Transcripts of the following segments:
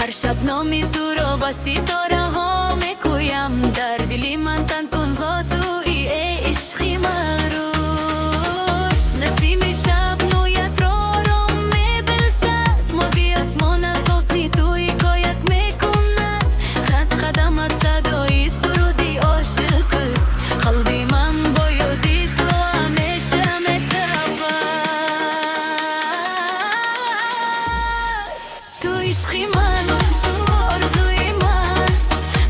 هر شب نامی تو رو با ستاره ها میگویم، در دلی من تن کن زادویی ای عشقی مرور. نسیم شب نویت رو میبرسد، موجی آسمان از حسن توی کایت میکند. خط قدمت صدای سرودی عاشق است، قلبی من با یادی تو همیشه میتپد. تو عشقی من، تو آرزوی من،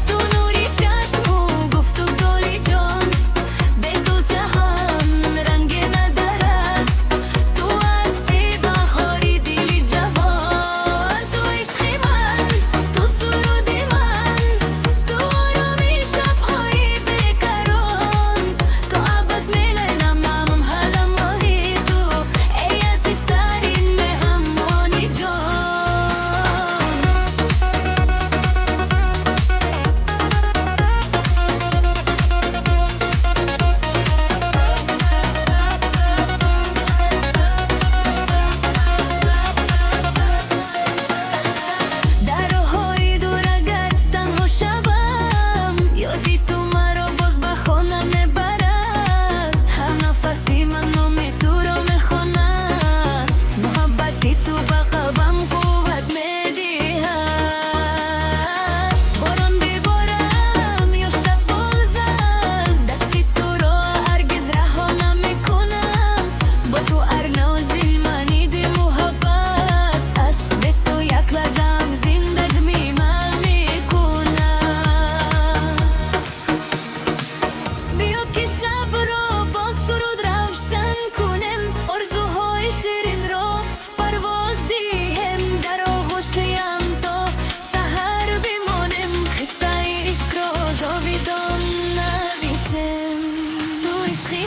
تو نوری چشم و گفت و گلی جان. به تو جهان رنگ ندارد، تو هستی بهاری دلی جوان. تو عشقی من، تو سرودی من، تو آرامی شب‌های بیکران. تو ابد میلنم حالم ماهی تو، ای عزیزترین مهمانی جان. در راه‌های دور اگر تنها شوم، یادی تو مرا باز به خانه میبرد. هر نفسی من نام تو را میخواند، محبتی تو به قلبم قوت میدهد. باران ببارم یا شب بگذر، دستی تو را هرگز رها نمیکنم. با تو هر نازی منیدی محبت است، به تو یک لحظه زندگی من میکنم. بیا که شب را با سرود روشن کنیم، آرزوهای شیرین را پرواز دهیم. در آغوشیم تا سحر بمانیم، قصه عشق را جاودان نویسیم. تو عشقی